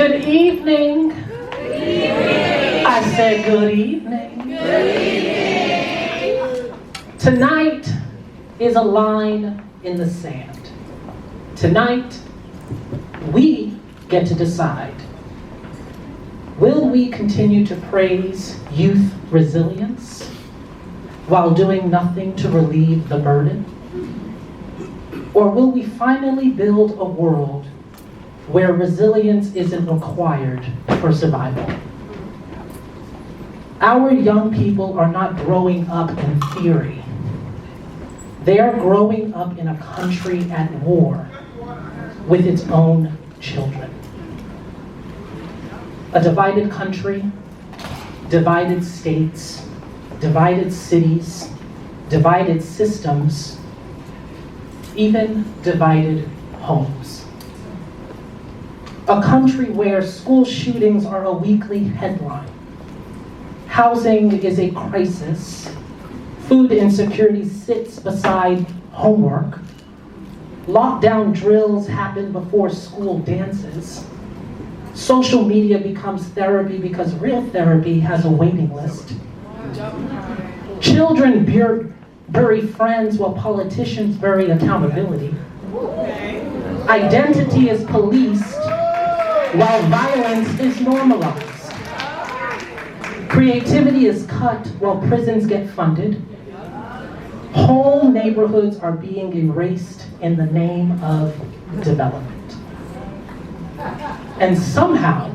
Good evening. Good evening. I said good evening. Good evening. Tonight is a line in the sand. Tonight, we get to decide. Will we continue to praise youth resilience while doing nothing to relieve the burden? Or will we finally build a world where resilience isn't required for survival? Our young people are not growing up in theory. They are growing up in a country at war with its own children. A divided country, divided states, divided cities, divided systems, even divided homes. A country where school shootings are a weekly headline. Housing is a crisis. Food insecurity sits beside homework. Lockdown drills happen before school dances. Social media becomes therapy because real therapy has a waiting list. Children bury friends while politicians bury accountability. Identity is policed while violence is normalized. Creativity is cut while prisons get funded. Whole neighborhoods are being erased in the name of development. And somehow,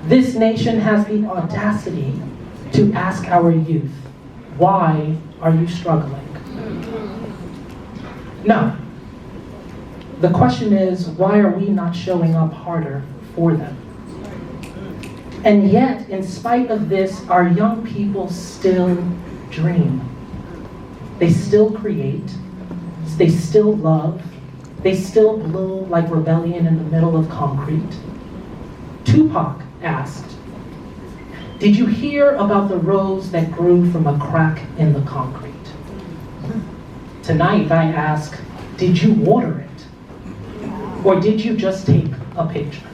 this nation has the audacity to ask our youth, why are you struggling? No. The question is, why are we not showing up harder for them? And yet, in spite of this, our young people still dream. They still create. They still love. They still bloom like rebellion in the middle of concrete. Tupac asked, "Did you hear about the rose that grew from a crack in the concrete?" Tonight I ask, did you water it? Or did you just take a picture?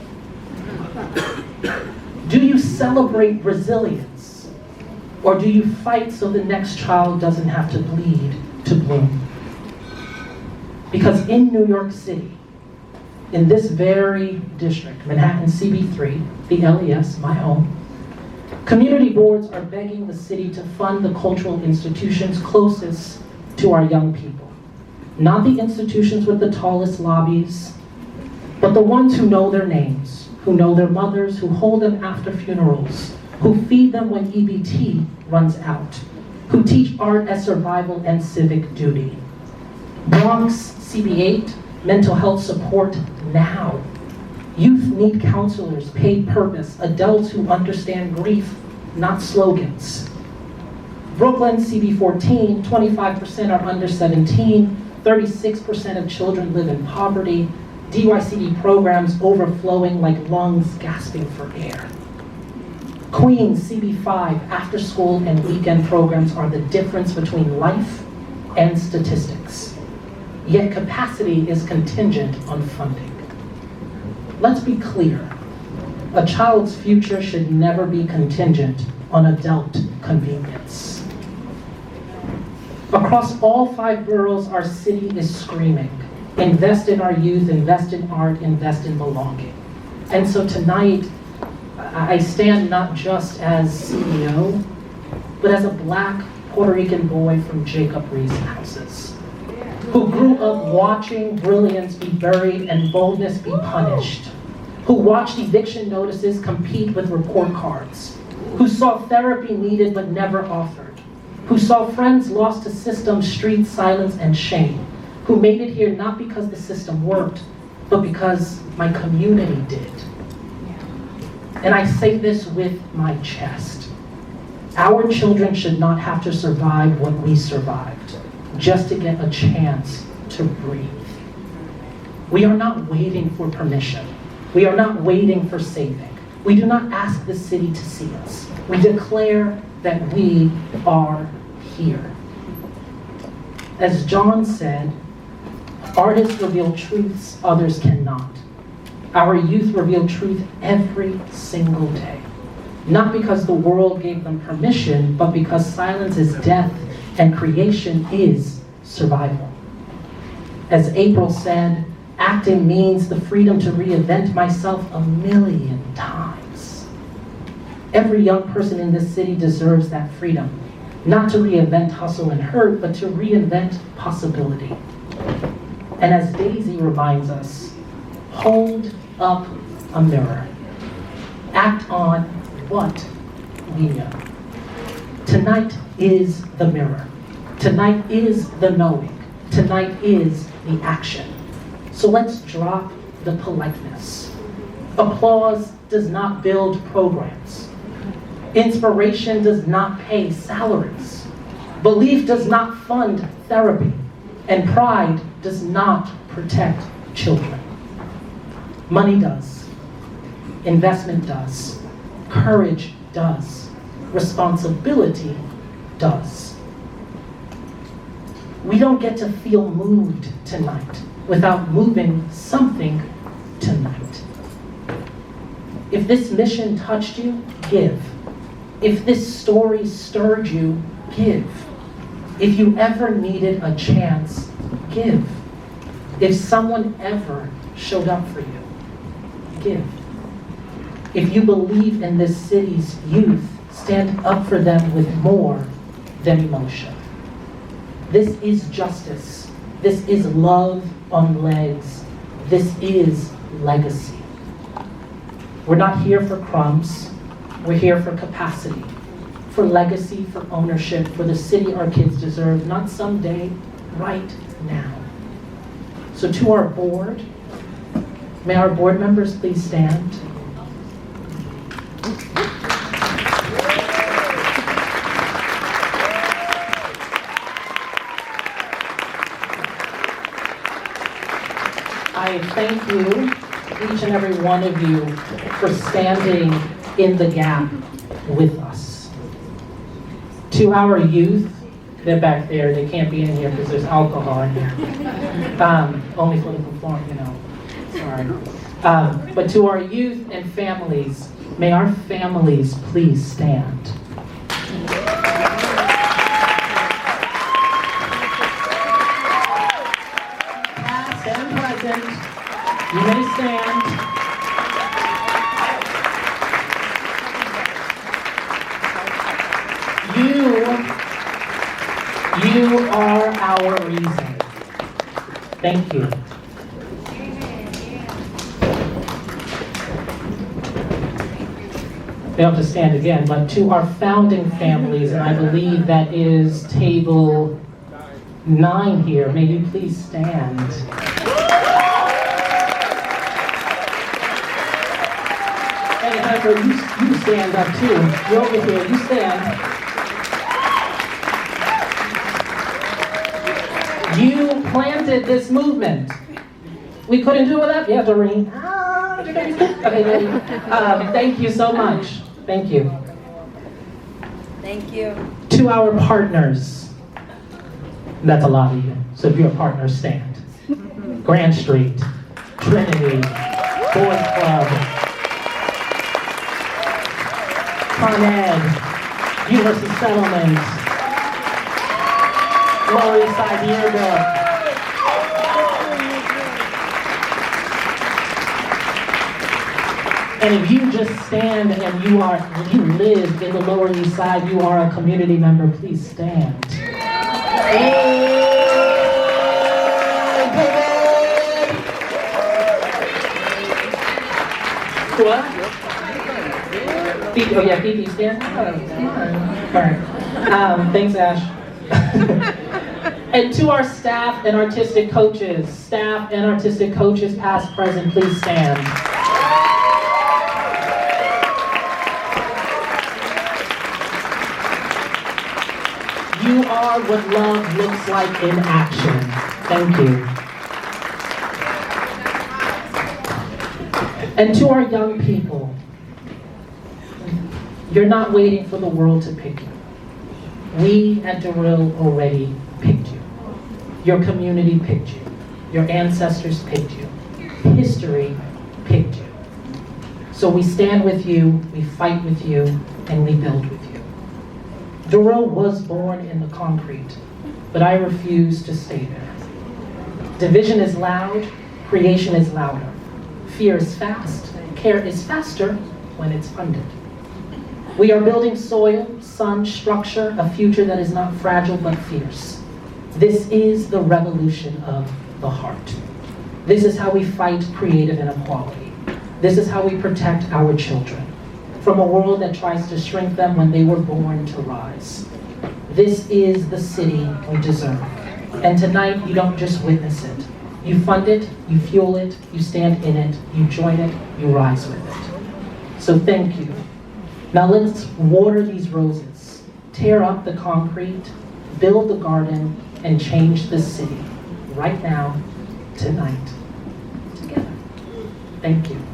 Do you celebrate resilience? Or do you fight so the next child doesn't have to bleed to bloom? Because in New York City, in this very district, Manhattan CB3, the LES, my home, community boards are begging the city to fund the cultural institutions closest to our young people. Not the institutions with the tallest lobbies, but the ones who know their names, who know their mothers, who hold them after funerals, who feed them when EBT runs out, who teach art as survival and civic duty. Bronx CB8, mental health support now. Youth need counselors, paid purpose, adults who understand grief, not slogans. Brooklyn CB14, 25% are under 17, 36% of children live in poverty, DYCD programs overflowing like lungs gasping for air. Queens CB5, after school and weekend programs are the difference between life and statistics. Yet capacity is contingent on funding. Let's be clear. A child's future should never be contingent on adult convenience. Across all 5 boroughs, our city is screaming. Invest in our youth, invest in art, invest in belonging. And so tonight, I stand not just as CEO, but as a Black Puerto Rican boy from Jacob Reese houses, who grew up watching brilliance be buried and boldness be punished, who watched eviction notices compete with report cards, who saw therapy needed but never offered, who saw friends lost to system, street silence, and shame, who made it here not because the system worked, but because my community did. And I say this with my chest. Our children should not have to survive what we survived just to get a chance to breathe. We are not waiting for permission. We are not waiting for saving. We do not ask the city to see us. We declare that we are here. As John said, artists reveal truths others cannot. Our youth reveal truth every single day. Not because the world gave them permission, but because silence is death and creation is survival. As April said, acting means the freedom to reinvent myself 1,000,000 times. Every young person in this city deserves that freedom. Not to reinvent hustle and hurt, but to reinvent possibility. And as Daisy reminds us, hold up a mirror. Act on what we know. Tonight is the mirror. Tonight is the knowing. Tonight is the action. So let's drop the politeness. Applause does not build programs. Inspiration does not pay salaries. Belief does not fund therapy. And pride does not protect children. Money does. Investment does. Courage does. Responsibility does. We don't get to feel moved tonight without moving something tonight. If this mission touched you, give. If this story stirred you, give. If you ever needed a chance, give. If someone ever showed up for you, give. If you believe in this city's youth, stand up for them with more than emotion. This is justice. This is love on legs. This is legacy. We're not here for crumbs. We're here for capacity, for legacy, for ownership, for the city our kids deserve, not someday, right now. So to our board, may our board members please stand. I thank you, each and every one of you, for standing in the gap with us. To our youth, they're back there, they can't be in here because there's alcohol in here. Only for the perform, sorry. But to our youth and families, may our families please stand. Past and present, you may stand. You are our reason. Thank you. They have to stand again, but to our founding families, and I believe that is table 9 here, may you please stand. And Hunter, you stand up too. You're over here, you stand. You planted this movement. We couldn't do it without you. Have to ring. Okay, thank you so much. Thank you. Thank you. To our partners. That's a lot of you. So if you're a partner, stand. Grand Street, Trinity, Boys Club, Con Ed, University Settlement, Lower East Side, Diego. And if you just stand and you live in the Lower East Side, you are a community member, please stand. Hey, what? Oh yeah, Phoebe, stand. All right. Thanks, Ash. And to our staff and artistic coaches, past, present, please stand. You are what love looks like in action. Thank you. And to our young people, you're not waiting for the world to pick you. We at DeRille already picked you. Your community picked you. Your ancestors picked you. History picked you. So we stand with you, we fight with you, and we build with you. Duro was born in the concrete, but I refuse to stay there. Division is loud, creation is louder. Fear is fast, care is faster when it's funded. We are building soil, sun, structure, a future that is not fragile but fierce. This is the revolution of the heart. This is how we fight creative inequality. This is how we protect our children from a world that tries to shrink them when they were born to rise. This is the city we deserve. And tonight, you don't just witness it. You fund it, you fuel it, you stand in it, you join it, you rise with it. So thank you. Now let's water these roses, tear up the concrete, build the garden, and change the city right now, tonight, together. Thank you.